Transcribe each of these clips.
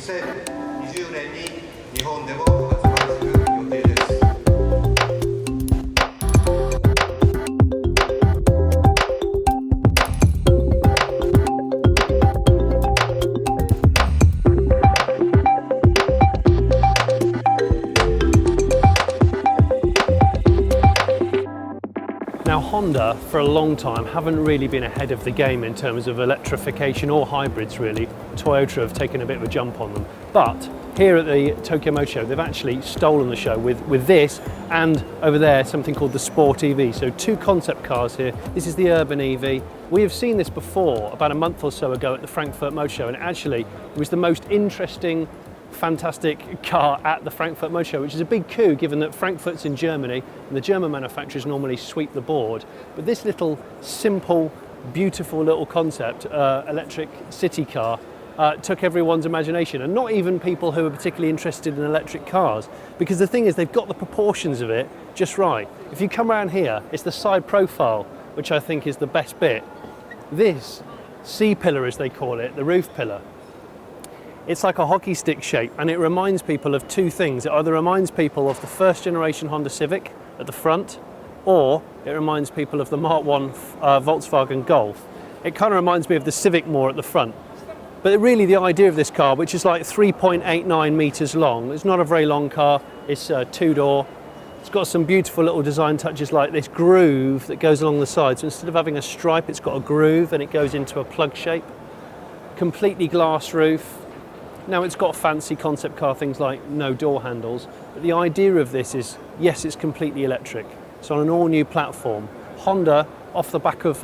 2020年に日本でも発売する予定です。Now Honda, for a long time, haven't really been ahead of the game in terms of electrification or hybrids really. Toyota have taken a bit of a jump on them. But here at the Tokyo Motor Show, they've actually stolen the show with this, and over there something called the Sport EV. So two concept cars here. This is the Urban EV. We have seen this before about a month or so ago at the Frankfurt Motor Show, and actually it was the most interesting, fantastic car at the Frankfurt Motor Show, which is a big coup given that Frankfurt's in Germany and the German manufacturers normally sweep the board. But this little simple, beautiful little concept, electric city car, took everyone's imagination, and not even people who are particularly interested in electric cars, because the thing is they've got the proportions of it just right. If you come around here, it's the side profile which I think is the best bit. This C-pillar, as they call it, the roof pillar, it's like a hockey stick shape, and it reminds people of two things. It either reminds people of the first generation Honda Civic at the front, or it reminds people of the Mark 1 Volkswagen Golf. It kind of reminds me of the Civic more at the front. But really the idea of this car, which is like 3.89 meters long, it's not a very long car, it's two-door. It's got some beautiful little design touches like this groove that goes along the side. So instead of having a stripe, it's got a groove and it goes into a plug shape. Completely glass roof. Now it's got fancy concept car things like no door handles, but the idea of this is, yes, it's completely electric. It's on an all-new platform. Honda, off the back of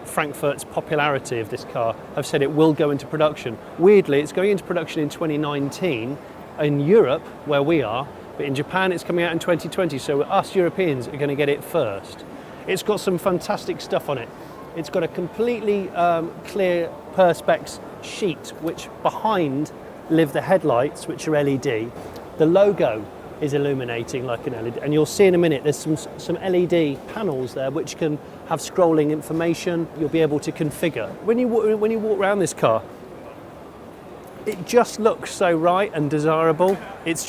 Frankfurt's popularity of this car, have said it will go into production. Weirdly, it's going into production in 2019 in Europe, where we are, but in Japan it's coming out in 2020, so us Europeans are going to get it first. It's got some fantastic stuff on it. It's got a completely clear Perspex sheet, which behind live the headlights, which are LED. The logo is illuminating like an LED, and you'll see in a minute there's some LED panels there which can have scrolling information you'll be able to configure. When you walk around this car, it just looks so right and desirable. It's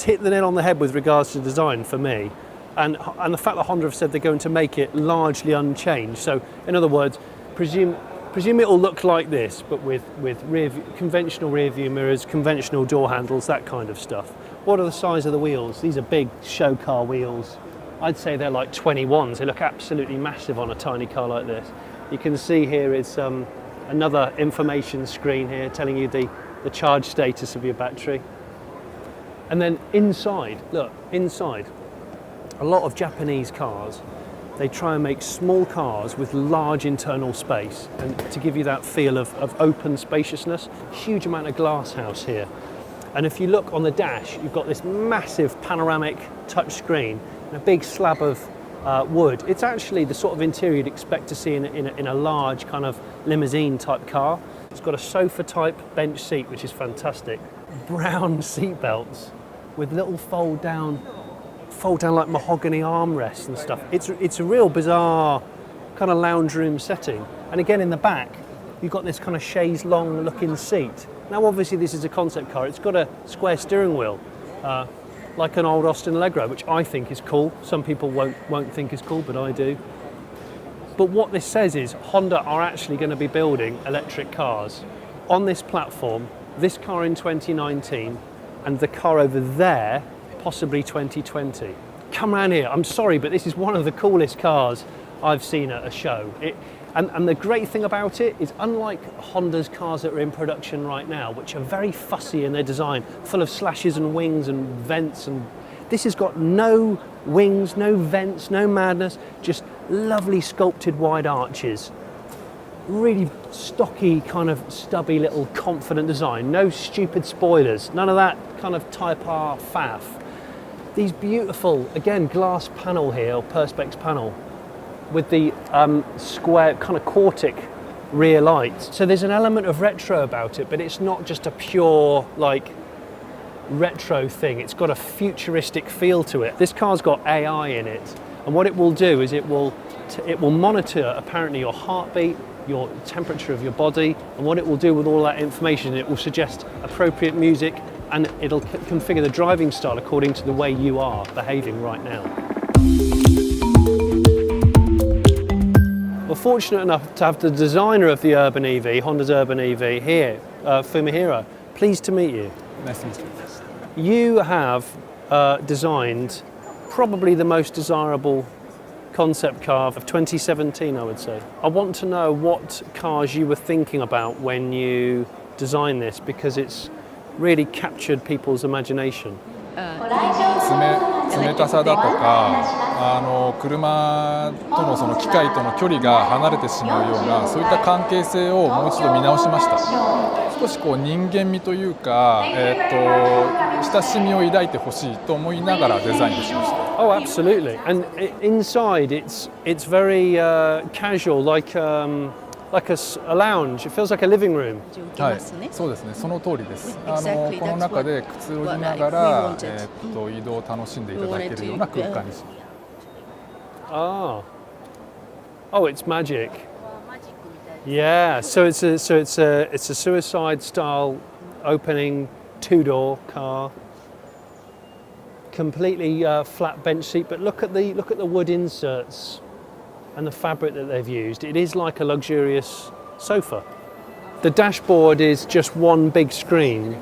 hit the nail on the head with regards to design for me, and the fact that Honda have said they're going to make it largely unchanged. So in other words, presume it will look like this, but with conventional rear view mirrors, conventional door handles, that kind of stuff. What are the size of the wheels? These are big show car wheels. I'd say they're like 21s. They look absolutely massive on a tiny car like this. You can see here is another information screen here telling you the charge status of your battery. And then inside, look, inside, a lot of Japanese cars, they try and make small cars with large internal space, and to give you that feel of open spaciousness. Huge amount of glass house here. And if you look on the dash, you've got this massive panoramic touch screen and a big slab of wood. It's actually the sort of interior you'd expect to see in a large kind of limousine type car. It's got a sofa type bench seat, which is fantastic. Brown seat belts with little fold down like mahogany armrests and stuff. It's a real bizarre kind of lounge room setting. And again, in the back, you've got this kind of chaise longue looking seat. Now obviously this is a concept car. It's got a square steering wheel, like an old Austin Allegro, which I think is cool. Some people won't think is cool, but I do. But what this says is Honda are actually going to be building electric cars on this platform, this car in 2019, and the car over there possibly 2020. Come around here. I'm sorry, but this is one of the coolest cars I've seen at a show. And the great thing about it is, unlike Honda's cars that are in production right now, which are very fussy in their design, full of slashes and wings and vents, and this has got no wings, no vents, no madness, just lovely sculpted wide arches. Really stocky, kind of stubby little confident design. No stupid spoilers, none of that kind of Type R faff. These beautiful, again, glass panel here, or Perspex panel, with the square kind of quartic rear lights. So there's an element of retro about it, but it's not just a pure like retro thing. It's got a futuristic feel to it. This car's got AI in it, and what it will do is it will it will monitor apparently your heartbeat, your temperature of your body, and what it will do with all that information, it will suggest appropriate music, and it'll configure the driving style according to the way you are behaving right now. We're fortunate enough to have the designer of the Urban EV, Honda's Urban EV, here, Fumihiro. Pleased to meet you. Nice to meet you. You have designed probably the most desirable concept car of 2017, I would say. I want to know what cars you were thinking about when you designed this, because it's really captured people's imagination. 冷たさだとか車とのその機械との距離が離れてしまうようなそういった関係性をもう一度見直しました。少しこう人間味というか、親しみを抱いてほしいと思いながらデザインしました。Oh, absolutely. And inside, it's very casual, like a lounge. It feels like a living room. はい、そうですね。その通りです。この中でくつろぎながら、移動を楽しんでいただけるような空間にしました。Ah. Oh, it's magic. Yeah. So it's a suicide style opening 2-door car. Completely flat bench seat, but look at the wood inserts and the fabric that they've used. It is like a luxurious sofa. The dashboard is just one big screen.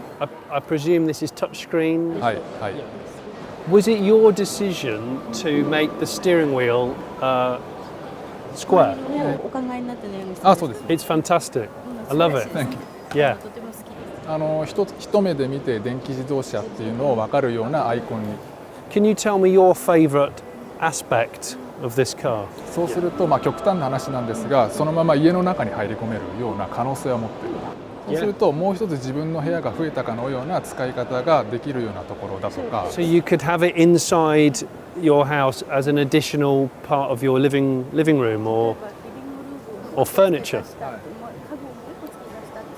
I presume this is touch screen. はいはい。Was it your decision to make the steering wheel square? お考えになってないんです。あ、そうです。It's fantastic. I love it. Thank you. Yeah. とても好きです。一目で見て電気自動車っていうのを分かるようなアイコンに。Can you tell me your favourite aspect of this car? そうすると、極端な話なんですが、そのまま家の中に入り込めるような可能性を持っている。そうすると、もう一つ自分の部屋が増えたかのような使い方ができるようなところだとか。So you could have it inside your house as an additional part of your living room or furniture.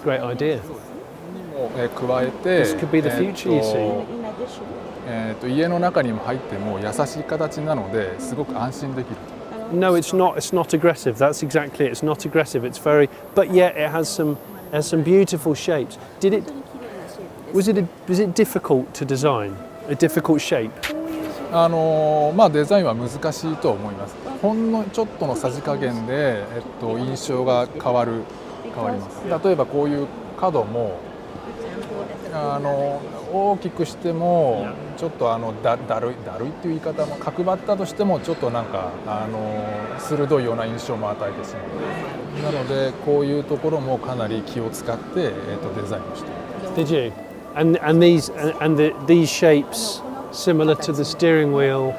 Great idea. にも加えて、This could be the future, you see. 家の中にも入っても優しい形なのですごく安心できる。No, it's not. It's not aggressive. That's exactly it. It's not aggressive. It's very, but yet it has some beautiful shapes. Was it difficult to design? A difficult shape? デザインは難しいと思います。ほんのちょっとのさじ加減で、印象が変わります。例えばこういう角も大きくしてもちょっとだるいっていう言い方も角張ったとしてもちょっとなんか鋭いような印象も与えてしまう。なのでこういうところもかなり気を使って、デザインをしています。 Did you? And these shapes similar to the steering wheel.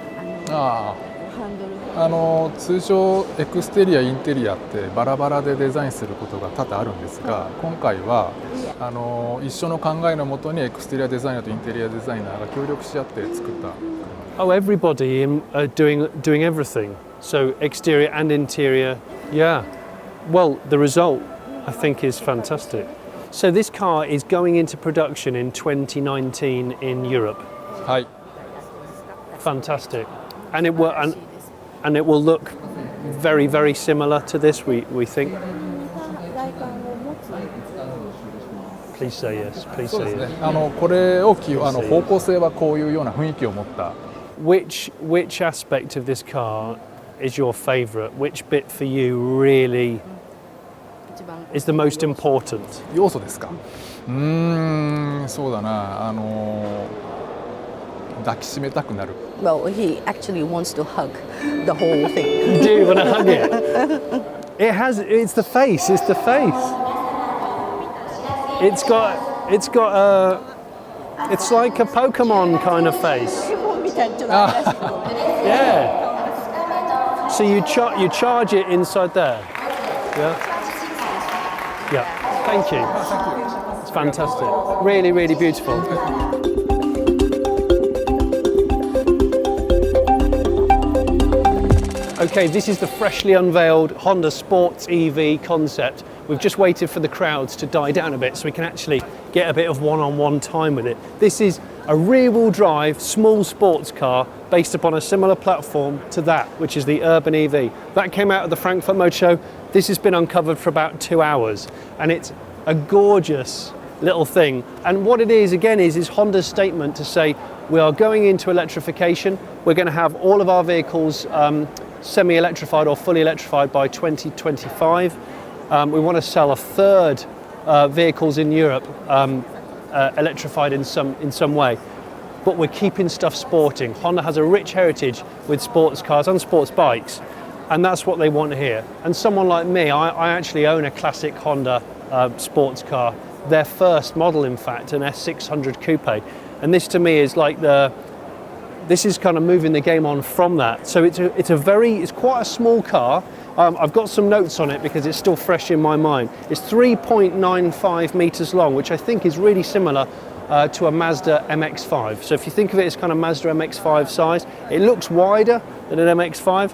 通常エクステリアインテリアってバラバラでデザインすることが多々あるんですが、今回は一緒の考えのもとにエクステリアデザイナーとインテリアデザイナーが協力し合って作った。Oh, everybody doing everything. So exterior and interior. Yeah. Well, the result I think is fantastic. So this car is going into production in 2019 in Europe. はい。 Fantastic. And it will look very, very similar to this, we think. Please say yes. Please そうで say す yes. ね。これを方向性はこういうような雰囲気を持った。Which aspect of this car is your favourite? Which bit for you really is the most important? 要素ですか。そうだな。抱きしめたくなる。Well, he actually wants to hug the whole thing. You do want to hug it? It's the face. It's the face. It's like a Pokemon kind of face. みたいじゃないですけど。Yeah. So you charge it inside there. Yeah. Yeah. Thank you. It's fantastic. Really, really beautiful. Okay, this is the freshly unveiled Honda Sports EV concept. We've just waited for the crowds to die down a bit so we can actually get a bit of one-on-one time with it. This is a rear-wheel drive small sports car based upon a similar platform to that, which is the Urban EV. That came out of the Frankfurt Motor Show. This has been uncovered for about 2 hours, and it's a gorgeous little thing. And what it is, again, is Honda's statement to say, we are going into electrification. We're going to have all of our vehicles semi-electrified or fully electrified by 2025. We want to sell a third vehicles in Europe electrified in some way, but we're keeping stuff sporting. Honda has a rich heritage with sports cars and sports bikes, and that's what they want here. And someone like me, I actually own a classic Honda sports car, their first model in fact, an S600 Coupe, and this to me is like this is kind of moving the game on from that. So it's quite a small car. I've got some notes on it because it's still fresh in my mind. It's 3.95 meters long, which I think is really similar to a Mazda MX-5. So if you think of it as kind of Mazda MX-5 size, it looks wider than an MX-5.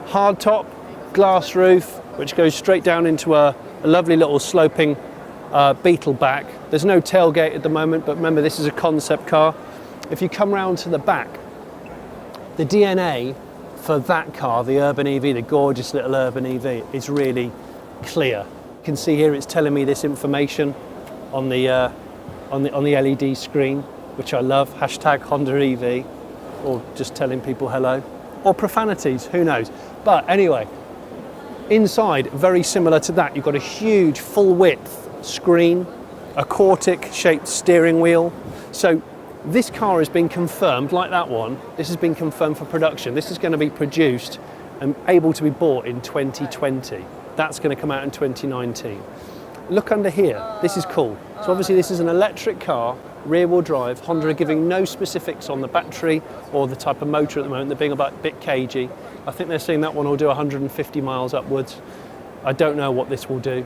Hard top, glass roof, which goes straight down into a lovely little sloping Beetle back. There's no tailgate at the moment, but remember this is a concept car. If you come round to the back, the DNA for that car, the Urban EV, the gorgeous little Urban EV, is really clear. You can see here it's telling me this information on the LED screen, which I love. Hashtag Honda EV, or just telling people hello, or profanities, who knows. But anyway, inside, very similar to that, you've got a huge full width screen, a Quartic shaped steering wheel. So this car has been confirmed, like that one, this has been confirmed for production. This is going to be produced and able to be bought in 2020. That's going to come out in 2019. Look under here, this is cool. So obviously this is an electric car, rear-wheel drive. Honda are giving no specifics on the battery or the type of motor at the moment. They're being a bit cagey. I think they're saying that one will do 150 miles upwards. I don't know what this will do.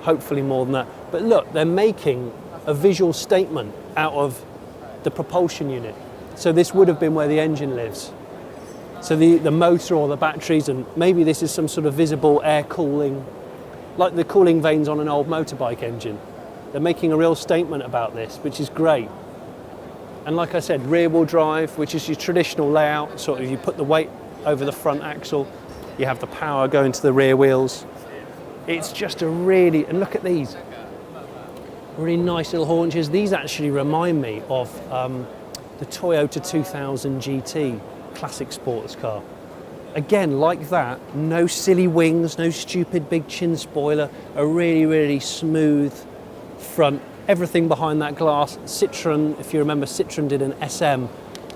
Hopefully more than that. But look, they're making a visual statement out of the propulsion unit. So this would have been where the engine lives. So the motor or the batteries, and maybe this is some sort of visible air cooling, like the cooling vanes on an old motorbike engine. They're making a real statement about this, which is great. And like I said, rear-wheel drive, which is your traditional layout, sort of you put the weight over the front axle, you have the power going to the rear wheels. It's just a really, and look at these, really nice little haunches. These actually remind me of the Toyota 2000 GT classic sports car. Again, like that, no silly wings, no stupid big chin spoiler, a really, really smooth front. Everything behind that glass. Citroën, if you remember, Citroën did an SM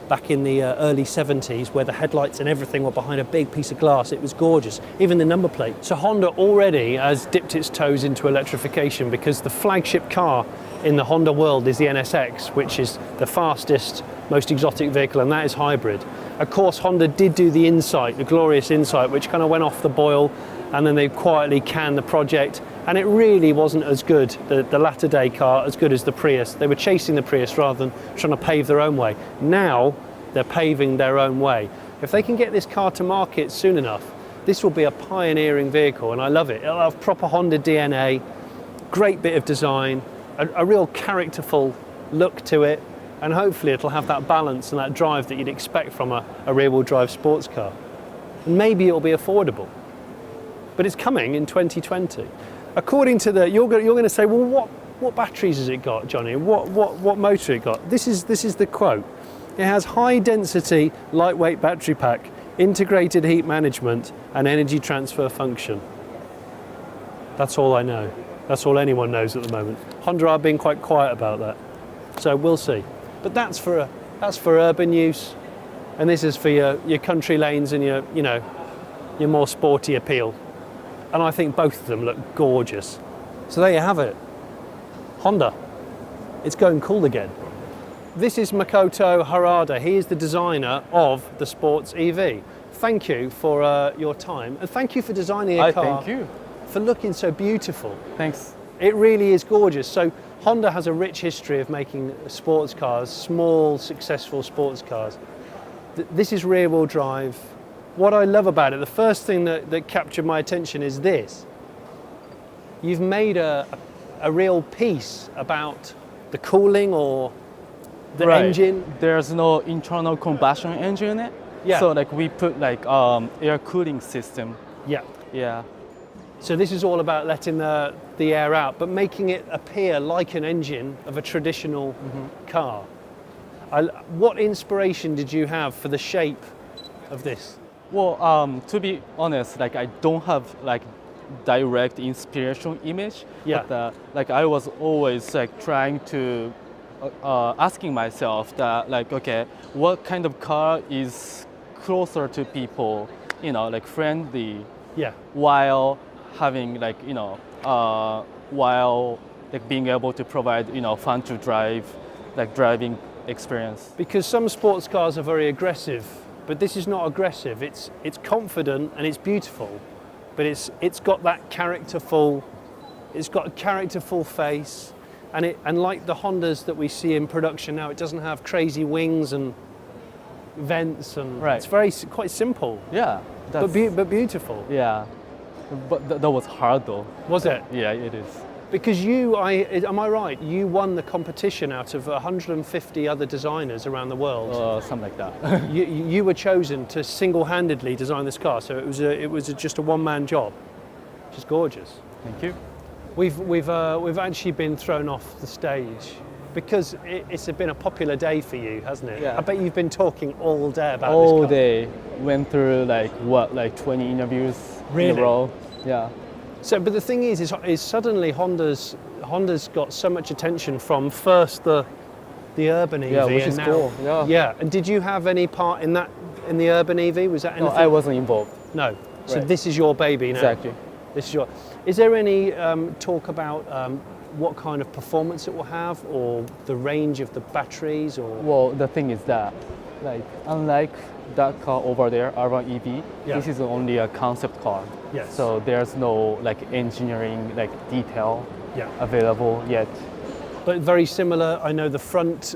back in the early 70s where the headlights and everything were behind a big piece of glass. It was gorgeous, even the number plate. So Honda already has dipped its toes into electrification because the flagship car in the Honda world is the NSX, which is the fastest, most exotic vehicle, and that is hybrid. Of course, Honda did do the Insight, the glorious Insight, which kind of went off the boil, and then they quietly canned the project, and it really wasn't as good, the latter day car, as good as the Prius. They were chasing the Prius rather than trying to pave their own way. Now, they're paving their own way. If they can get this car to market soon enough, this will be a pioneering vehicle, and I love it. It'll have proper Honda DNA, great bit of design, a real characterful look to it, and hopefully it'll have that balance and that drive that you'd expect from a rear-wheel drive sports car. And maybe it'll be affordable. But it's coming in 2020. According to you're going to say, well, what batteries has it got, Johnny? What motor it got? This is the quote. It has high density, lightweight battery pack, integrated heat management, and energy transfer function. That's all I know. That's all anyone knows at the moment. Honda are being quite quiet about that. So we'll see. But that's for urban use, and this is for your country lanes and your more sporty appeal. And I think both of them look gorgeous. So there you have it. Honda. It's going cool again. This is Makoto Harada. He is the designer of the sports EV. Thank you for your time, and thank you for designing a car. Thank you. For looking so beautiful. Thanks. It really is gorgeous. So Honda has a rich history of making sports cars, small, successful sports cars. This is rear-wheel drive. What I love about it, the first thing that captured my attention is this. You've made a real piece about the cooling or the Right. engine. There's no internal combustion engine in it. Yeah. So like we put like air cooling system. Yeah. Yeah. So this is all about letting the air out, but making it appear like an engine of a traditional car. What inspiration did you have for the shape of this? Well, to be honest, like I don't have like direct inspiration image. Yeah. But like I was always like trying to asking myself that like, okay, what kind of car is closer to people, you know, like friendly, Yeah. while having like, you know, while like being able to provide, you know, fun to drive, like driving experience. Because some sports cars are very aggressive, but this is not aggressive. It's confident and it's beautiful, but it's got that characterful. It's got a characterful face, and like the Hondas that we see in production now, it doesn't have crazy wings and vents, and Right. it's very quite simple, Yeah. but but beautiful. Yeah. But that was hard though. Was it? Yeah, it is. Because am I right? You won the competition out of 150 other designers around the world. Something like that. You were chosen to single-handedly design this car, so it was just a one-man job, which is gorgeous. Thank you. We've actually been thrown off the stage because it's been a popular day for you, hasn't it? Yeah. I bet you've been talking all day about this All car. day. Went through like 20 interviews in Really? a row. Yeah. So, but the thing is suddenly Honda's got so much attention from first the urban EV, Yeah, which and is now, cool. Yeah. Yeah. And did you have any part in that in the urban EV? Was that No, anything? I wasn't involved. No. So Right. this is your baby now. Exactly. This is your. Is there any talk about what kind of performance it will have, or the range of the batteries, or? Well, the thing is that, like, unlike that car over there, R1 EV, Yeah. this is only a concept car. Yes. So there's no like engineering like detail Yeah. available yet. But very similar. I know the front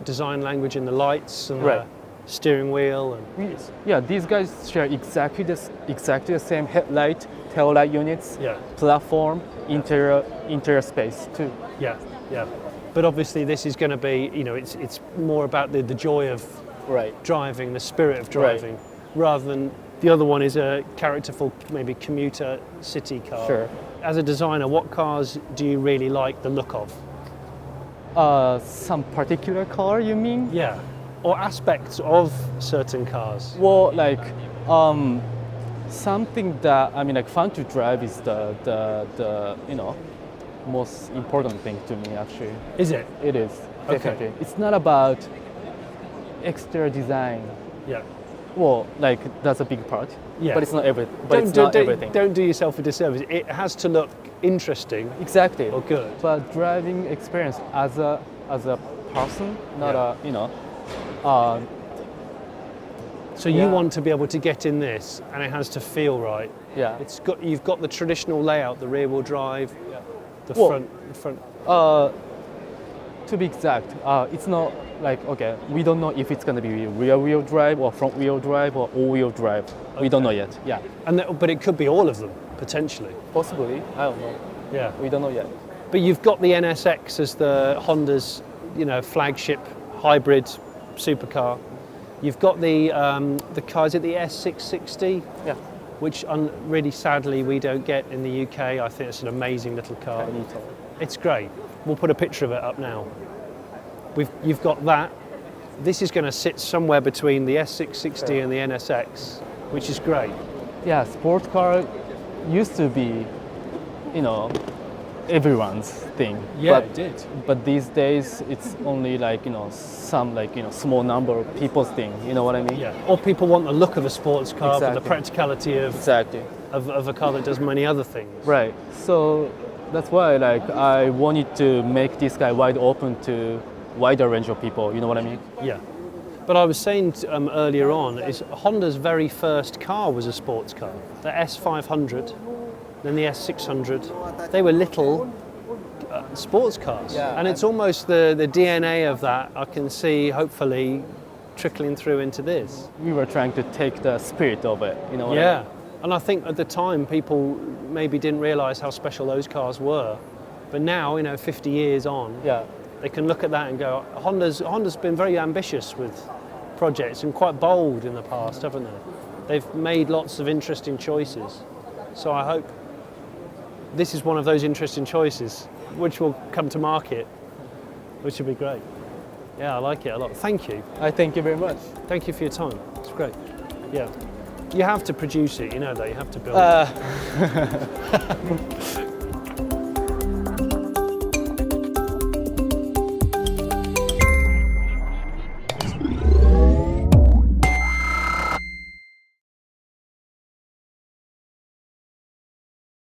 design language in the lights and Right. the steering wheel and. Yeah, these guys share exactly the same headlight, tail light units, Yeah. platform, interior space too. Yeah, yeah. But obviously, this is going to be, it's more about the joy of Right. driving, the spirit of Right. driving, rather than the other one is a characterful, maybe commuter city car. Sure. As a designer, what cars do you really like the look of? Some particular car, you mean? Yeah. Or aspects of certain cars. Well, like something that I mean, like fun to drive is the most important thing to me. Actually, Is it? it is Okay. definitely. It's not about exterior design. Yeah. Well, like that's a big part. Yeah. But it's not everything. But it's not everything. Don't do yourself a disservice. It has to look interesting Exactly. or good. But driving experience as a person, not Yeah. So you Yeah. want to be able to get in this, and it has to feel right. yeah. You've got the traditional layout, the rear-wheel drive, the Well- front. To be exact, it's not like, okay, we don't know if it's going to be rear-wheel drive or front-wheel drive or all-wheel drive. We don't know yet. Yeah, But it could be all of them potentially. possibly. I don't know. Yeah. We don't know yet. But you've got the NSX as the Honda's, flagship hybrid supercar. You've got the car. Is it the S660? Yeah. Which really sadly we don't get in the UK. I think it's an amazing little car. Benito. It's great. We'll put a picture of it up now. You've got that. This is going to sit somewhere between the S660 and the NSX, which is great. Yeah, sports car used to be, everyone's thing. It did. But these days it's only like, some like, small number of people's thing. You know what I mean? Yeah. Or people want the look of a sports car, but the Exactly. practicality Exactly. of a car that does many other things. Right. So that's why like I wanted to make this guy wide open to wider range of people. You know what I mean? Yeah. But I was saying earlier on, is Honda's very first car was a sports car. The S500, then the S600. They were little sports cars. Yeah, and it's almost the DNA of that I can see hopefully trickling through into this. We were trying to take the spirit of it. You know what I Yeah. mean? And I think at the time people maybe didn't realise how special those cars were. But now, 50 years on, Yeah. they can look at that and go, Honda's been very ambitious with projects and quite bold in the past, haven't they? They've made lots of interesting choices. So I hope this is one of those interesting choices which will come to market, which will be great. Yeah, I like it a lot. Thank you. I thank you very much. Thank you for your time. It's great. Yeah. You have to produce it, you know that. You have to build it.